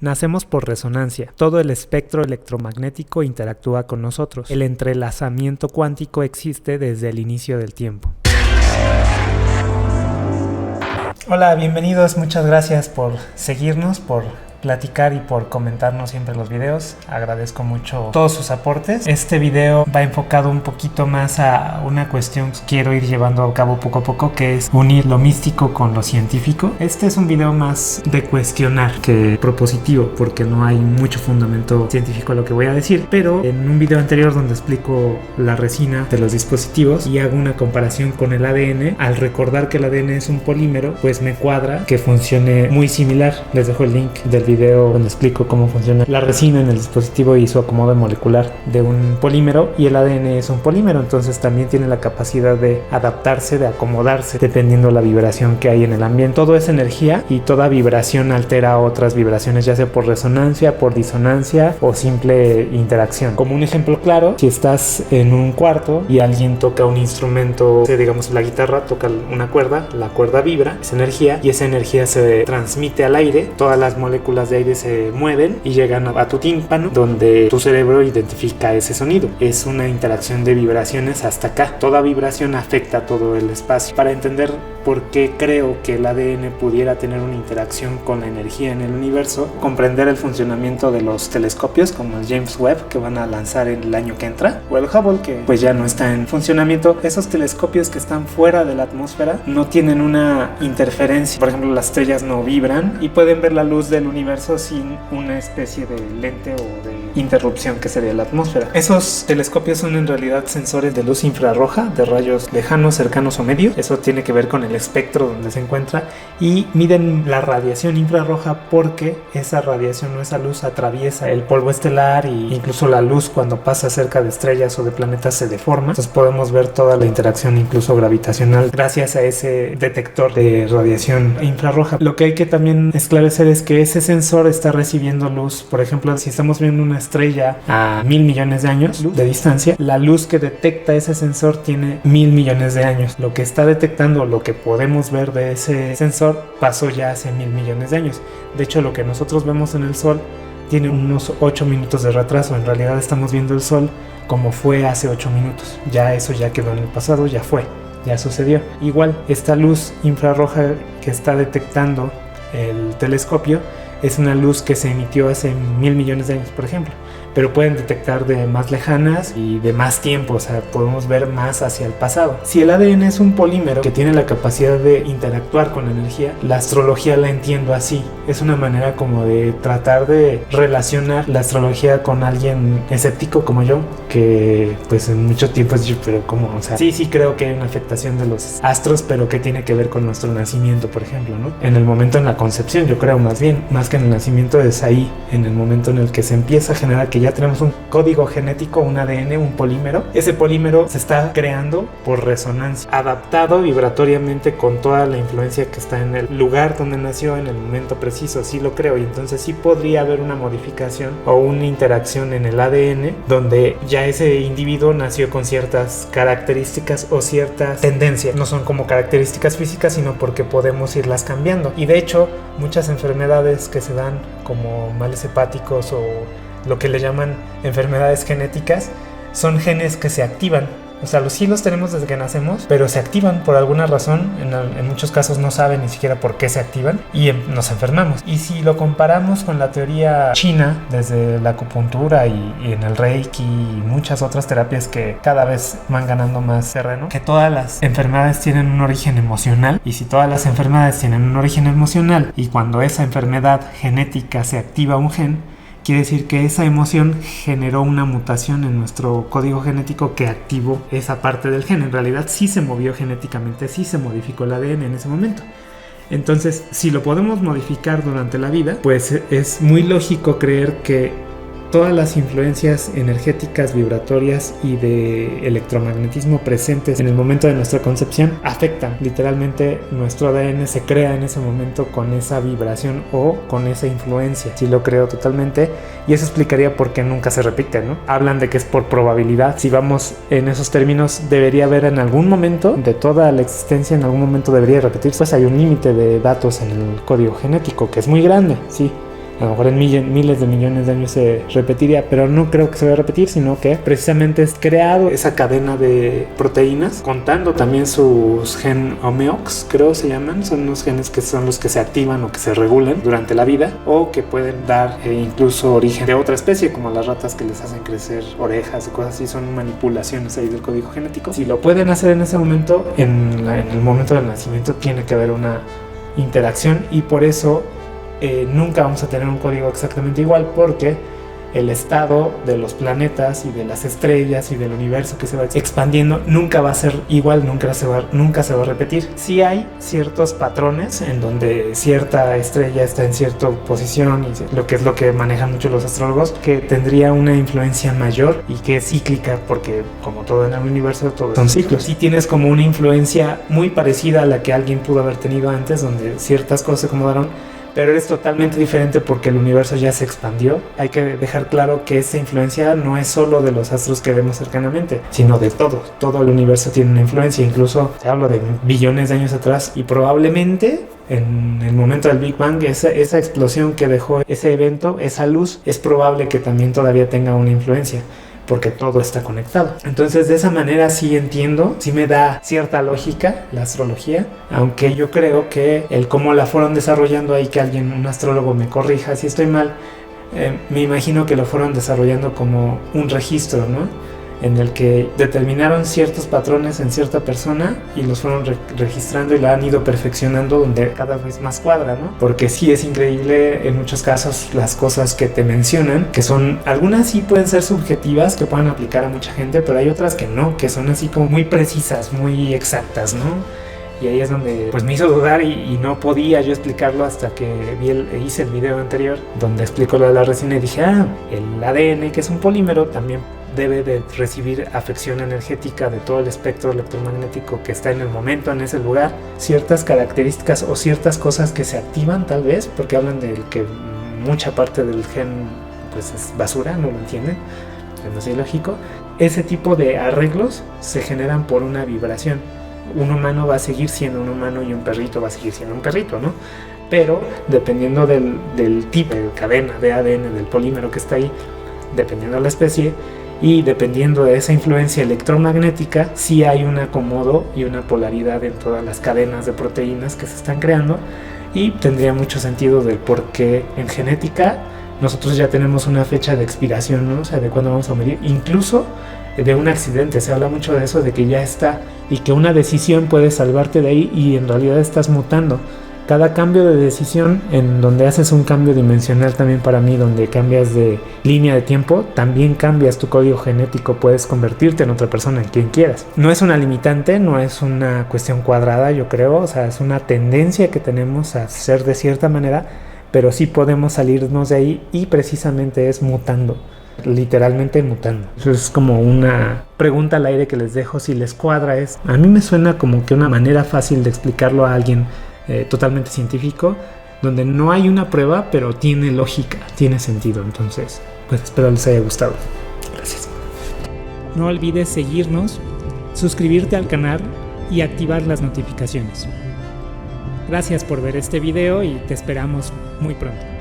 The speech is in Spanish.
Nacemos por resonancia. Todo el espectro electromagnético interactúa con nosotros. El entrelazamiento cuántico existe desde el inicio del tiempo. Hola, bienvenidos. Muchas gracias por seguirnos, por platicar y por comentarnos siempre los videos. Agradezco mucho todos sus aportes. Este video va enfocado un poquito más a una cuestión que quiero ir llevando a cabo poco a poco, que es unir lo místico con lo científico. Este es un video más de cuestionar que propositivo, porque no hay mucho fundamento científico a lo que voy a decir, pero en un video anterior donde explico la resina de los dispositivos y hago una comparación con el ADN, al recordar que el ADN es un polímero, pues me cuadra que funcione muy similar. Les dejo el link del video donde explico cómo funciona la resina en el dispositivo y su acomodo molecular de un polímero, y el ADN es un polímero, entonces también tiene la capacidad de adaptarse, de acomodarse dependiendo la vibración que hay en el ambiente. Todo es energía y toda vibración altera otras vibraciones, ya sea por resonancia, por disonancia o simple interacción. Como un ejemplo claro, si estás en un cuarto y alguien toca un instrumento, digamos la guitarra, toca una cuerda, la cuerda vibra, es energía, y esa energía se transmite al aire, todas las moléculas de aire se mueven y llegan a tu tímpano, donde tu cerebro identifica ese sonido. Es una interacción de vibraciones hasta acá. Toda vibración afecta a todo el espacio. Para entender por qué creo que el ADN pudiera tener una interacción con la energía en el universo, comprender el funcionamiento de los telescopios como el James Webb, que van a lanzar el año que entra, o el Hubble, que pues ya no está en funcionamiento. Esos telescopios que están fuera de la atmósfera no tienen una interferencia. Por ejemplo, las estrellas no vibran y pueden ver la luz del universo sin una especie de lente o de interrupción que sería la atmósfera. Esos telescopios son en realidad sensores de luz infrarroja, de rayos lejanos, cercanos o medios. Eso tiene que ver con el espectro donde se encuentra, y miden la radiación infrarroja porque esa radiación o esa luz atraviesa el polvo estelar, y incluso la luz cuando pasa cerca de estrellas o de planetas se deforma. Entonces podemos ver toda la interacción incluso gravitacional gracias a ese detector de radiación infrarroja. Lo que hay que también esclarecer es que ese sensor está recibiendo luz. Por ejemplo, si estamos viendo una estrella a 1000 millones de años de distancia, la luz que detecta ese sensor tiene 1000 millones de años. Lo que está detectando, lo que podemos ver de ese sensor, pasó ya hace 1000 millones de años. De hecho, lo que nosotros vemos en el Sol tiene unos 8 minutos de retraso. En realidad estamos viendo el Sol como fue hace 8 minutos. Ya eso ya quedó en el pasado, ya fue, ya sucedió. Igual, esta luz infrarroja que está detectando el telescopio es una luz que se emitió hace 1000 millones de años, por ejemplo, pero pueden detectar de más lejanas y de más tiempo, o sea, podemos ver más hacia el pasado. Si el ADN es un polímero que tiene la capacidad de interactuar con la energía, la astrología la entiendo así. Es una manera como de tratar de relacionar la astrología con alguien escéptico como yo, que pues en mucho tiempo es yo, pero como, o sea, sí creo que hay una afectación de los astros, pero que tiene que ver con nuestro nacimiento, por ejemplo, ¿no? En el momento en la concepción, yo creo más bien, más que en el nacimiento, es ahí, en el momento en el que se empieza a generar que ya tenemos un código genético, un ADN, un polímero. Ese polímero se está creando por resonancia, adaptado vibratoriamente con toda la influencia que está en el lugar donde nació en el momento preciso, así lo creo, y entonces sí podría haber una modificación o una interacción en el ADN donde ya ese individuo nació con ciertas características o ciertas tendencias. No son como características físicas, sino porque podemos irlas cambiando. Y de hecho, muchas enfermedades que se dan como males hepáticos o lo que le llaman enfermedades genéticas son genes que se activan. O sea, sí los tenemos desde que nacemos, pero se activan por alguna razón. En muchos casos no saben ni siquiera por qué se activan y nos enfermamos. Y si lo comparamos con la teoría china, desde la acupuntura y en el reiki y muchas otras terapias que cada vez van ganando más terreno, que todas las enfermedades tienen un origen emocional, y si todas las enfermedades tienen un origen emocional y cuando esa enfermedad genética se activa un gen, quiere decir que esa emoción generó una mutación en nuestro código genético que activó esa parte del gen. En realidad sí se movió genéticamente, sí se modificó el ADN en ese momento. Entonces, si lo podemos modificar durante la vida, pues es muy lógico creer que todas las influencias energéticas, vibratorias y de electromagnetismo presentes en el momento de nuestra concepción afectan. Literalmente nuestro ADN se crea en ese momento con esa vibración o con esa influencia. Sí lo creo totalmente, y eso explicaría por qué nunca se repite, ¿no? Hablan de que es por probabilidad. Si vamos en esos términos, debería haber en algún momento de toda la existencia, en algún momento debería repetirse. Pues hay un límite de datos en el código genético que es muy grande, sí. a lo mejor en miles de millones de años se repetiría, pero no creo que se vaya a repetir, sino que precisamente es creado esa cadena de proteínas, contando también sus gen homeox, creo se llaman, son unos genes que son los que se activan o que se regulan durante la vida, o que pueden dar incluso origen de otra especie, como las ratas que les hacen crecer orejas y cosas así, son manipulaciones ahí del código genético. Si lo pueden hacer en ese momento, en el momento del nacimiento tiene que haber una interacción, y por eso nunca vamos a tener un código exactamente igual, porque el estado de los planetas y de las estrellas y del universo que se va expandiendo nunca va a ser igual, nunca se va a repetir. Sí hay ciertos patrones en donde cierta estrella está en cierta posición, y lo que manejan mucho los astrólogos, que tendría una influencia mayor y que es cíclica, porque como todo en el universo, todo son ciclos. Si tienes como una influencia muy parecida a la que alguien pudo haber tenido antes, donde ciertas cosas se acomodaron, pero es totalmente diferente porque el universo ya se expandió. Hay que dejar claro que esa influencia no es solo de los astros que vemos cercanamente, sino de todo el universo tiene una influencia. Incluso te hablo de billones de años atrás, y probablemente en el momento del Big Bang, esa explosión que dejó ese evento, esa luz, es probable que también todavía tenga una influencia, porque todo está conectado. Entonces, de esa manera sí entiendo, sí me da cierta lógica la astrología, aunque yo creo que el cómo la fueron desarrollando, ahí que un astrólogo me corrija si estoy mal, me imagino que lo fueron desarrollando como un registro, ¿no? En el que determinaron ciertos patrones en cierta persona y los fueron registrando y la han ido perfeccionando, donde cada vez más cuadra, ¿no? Porque sí es increíble en muchos casos las cosas que te mencionan, que son, algunas sí pueden ser subjetivas, que pueden aplicar a mucha gente, pero hay otras que no, que son así como muy precisas, muy exactas, ¿no? Y ahí es donde pues me hizo dudar, y no podía yo explicarlo hasta que hice el video anterior donde explico lo de la resina, y dije, el ADN, que es un polímero, también debe de recibir afección energética de todo el espectro electromagnético que está en el momento, en ese lugar. Ciertas características o ciertas cosas que se activan, tal vez, porque hablan de que mucha parte del gen pues es basura, no lo entienden, no es ilógico. Ese tipo de arreglos se generan por una vibración. Un humano va a seguir siendo un humano y un perrito va a seguir siendo un perrito, ¿no? Pero dependiendo del tipo de cadena de ADN del polímero que está ahí, dependiendo de la especie y dependiendo de esa influencia electromagnética, sí hay un acomodo y una polaridad en todas las cadenas de proteínas que se están creando, y tendría mucho sentido del por qué en genética nosotros ya tenemos una fecha de expiración, ¿no? O sea, de cuándo vamos a morir, incluso de un accidente. Se habla mucho de eso, de que ya está, y que una decisión puede salvarte de ahí, y en realidad estás mutando. Cada cambio de decisión, en donde haces un cambio dimensional también, para mí, donde cambias de línea de tiempo, también cambias tu código genético, puedes convertirte en otra persona, en quien quieras. No es una limitante, no es una cuestión cuadrada, yo creo, o sea, es una tendencia que tenemos a ser de cierta manera, pero sí podemos salirnos de ahí, y precisamente es mutando, literalmente mutando. Eso es como una pregunta al aire que les dejo, si les cuadra. A mí me suena como que una manera fácil de explicarlo a alguien totalmente científico, donde no hay una prueba, pero tiene lógica, tiene sentido. Entonces, pues espero les haya gustado. Gracias. No olvides seguirnos, suscribirte al canal y activar las notificaciones. Gracias por ver este video y te esperamos muy pronto.